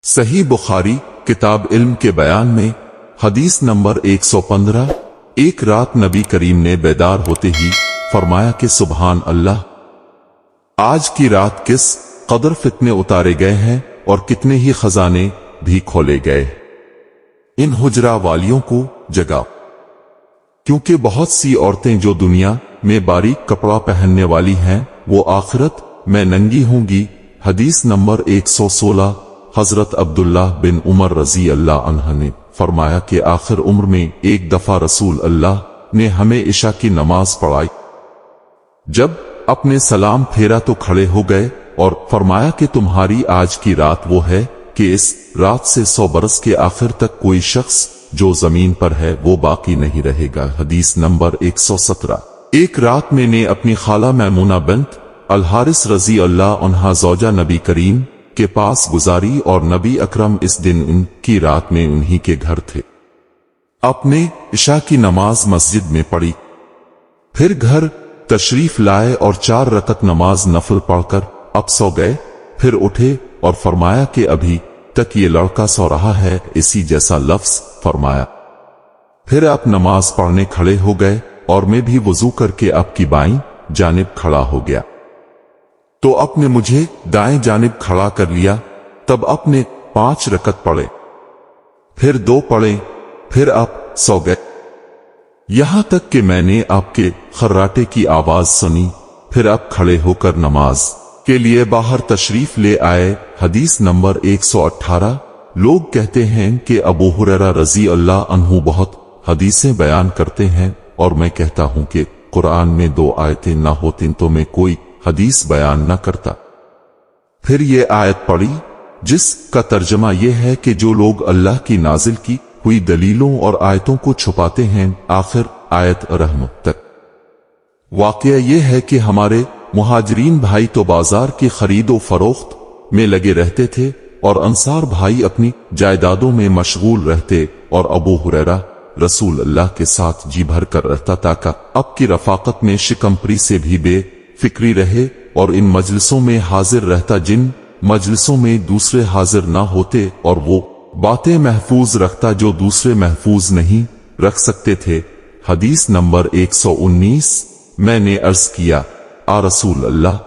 सही बुखारी किताब इल्म के बयान में हदीस नंबर 115। एक रात नबी करीम ने बेदार होते ही फरमाया कि सुबहान अल्लाह, आज की रात किस कदर फितने उतारे गए हैं और कितने ही खजाने भी खोले गए। इन हुजरा वालियों को जगाओ, क्योंकि बहुत सी औरतें जो दुनिया में बारीक कपड़ा पहनने वाली हैं वो आखिरत में नंगी होंगी। हदीस नंबर 116। हजरत अब्दुल्लाह बिन उमर रजी अल्लाह अन्हु ने फरमाया कि आखिर उम्र में एक दफा रसूल अल्लाह ने हमें इशा की नमाज पढ़ाई। जब अपने सलाम फेरा तो खड़े हो गए और फरमाया कि तुम्हारी आज की रात वो है कि इस रात से 100 बरस के आखिर तक कोई शख्स जो जमीन पर है वो बाकी नहीं रहेगा। हदीस नंबर 117। एक रात मैंने अपनी खाला मैमूना बिन्त अल हारिस रजी अल्लाह अन्हा ज़ौजा नबी करीम के पास गुजारी और नबी अकरम इस दिन उनकी रात में उन्हीं के घर थे। अपने इशा की नमाज मस्जिद में पढ़ी, फिर घर तशरीफ लाए और 4 रकत नमाज नफल पढ़कर अब सो गए। फिर उठे और फरमाया कि अभी तक ये लड़का सो रहा है, इसी जैसा लफ्ज फरमाया। फिर आप नमाज पढ़ने खड़े हो गए और मैं भी वुजू करके आपकी बाईं जानिब खड़ा हो गया, तो आपने मुझे दाएं जानिब खड़ा कर लिया। तब आपने 5 रकत पढ़े, फिर 2 पढ़े, फिर आप सो गए। यहां तक कि मैंने आपके खर्राटे की आवाज सुनी। फिर आप खड़े होकर नमाज के लिए बाहर तशरीफ ले आए। हदीस नंबर 118। लोग कहते हैं कि अबू हुरैरा रजी अल्लाह अन्हु बहुत हदीसें बयान करते हैं और मैं कहता हूं कि कुरान में 2 आयतें ना होती तो मैं कोई हदीस बयान न करता। फिर ये आयत पढ़ी जिसका तर्जमा यह है कि जो लोग अल्लाह की नाजिल की हुई दलीलों और आयतों को छुपाते हैं, आखिर आयत रहमत तक। वाकया यह है कि हमारे मुहाजिरीन भाई तो बाजार की खरीदो फरोख्त में लगे रहते थे और अंसार भाई अपनी जायदादों में मशगूल रहते, और अबू हुरैरा रसूल अल्लाह के साथ जी भर कर रहता ताकि अब की रफाकत में शिकम्परी से भी बेफिक्री रहे और इन मजलिसों में हाजिर रहता जिन मजलिसों में दूसरे हाजिर ना होते, और वो बातें महफूज रखता जो दूसरे महफूज नहीं रख सकते थे। हदीस नंबर 119। मैंने अर्ज किया, आ रसूल अल्लाह,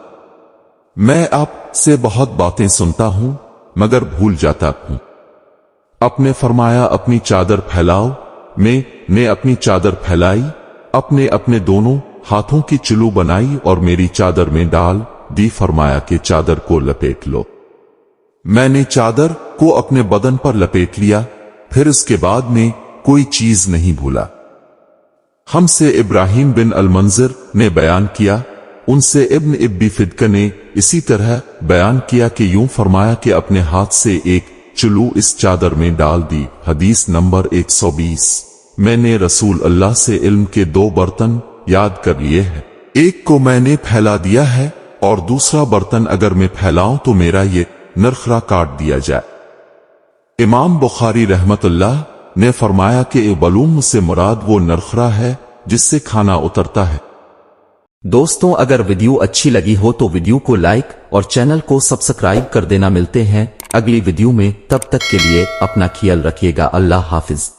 मैं आपसे बहुत बातें सुनता हूं मगर भूल जाता हूं। आपने फरमाया अपनी चादर फैलाओ। मैंने अपनी चादर फैलाई, अपने अपने दोनों हाथों की चिलू बनाई और मेरी चादर में डाल दी। फरमाया कि चादर को लपेट लो। मैंने चादर को अपने बदन पर लपेट लिया, फिर उसके बाद में कोई चीज नहीं भूला। हमसे इब्राहिम बिन अल मंजिर ने बयान किया, उनसे इब्न इब्बी फिदका ने इसी तरह बयान किया कि यूं फरमाया कि अपने हाथ से एक चुलू इस चादर में डाल दी। हदीस नंबर 120। मैंने रसूल अल्लाह से इल्म के 2 बर्तन याद कर लिए हैं, एक को मैंने फैला दिया है और दूसरा बर्तन अगर मैं फैलाऊं तो मेरा ये नरखरा काट दिया जाए। इमाम बुखारी रहमतुल्लाह ने फरमाया कि बलूम से मुराद वो नरखरा है जिससे खाना उतरता है। दोस्तों, अगर वीडियो अच्छी लगी हो तो वीडियो को लाइक और चैनल को सब्सक्राइब कर देना। मिलते हैं अगली वीडियो में, तब तक के लिए अपना ख्याल रखिएगा। अल्लाह हाफिज।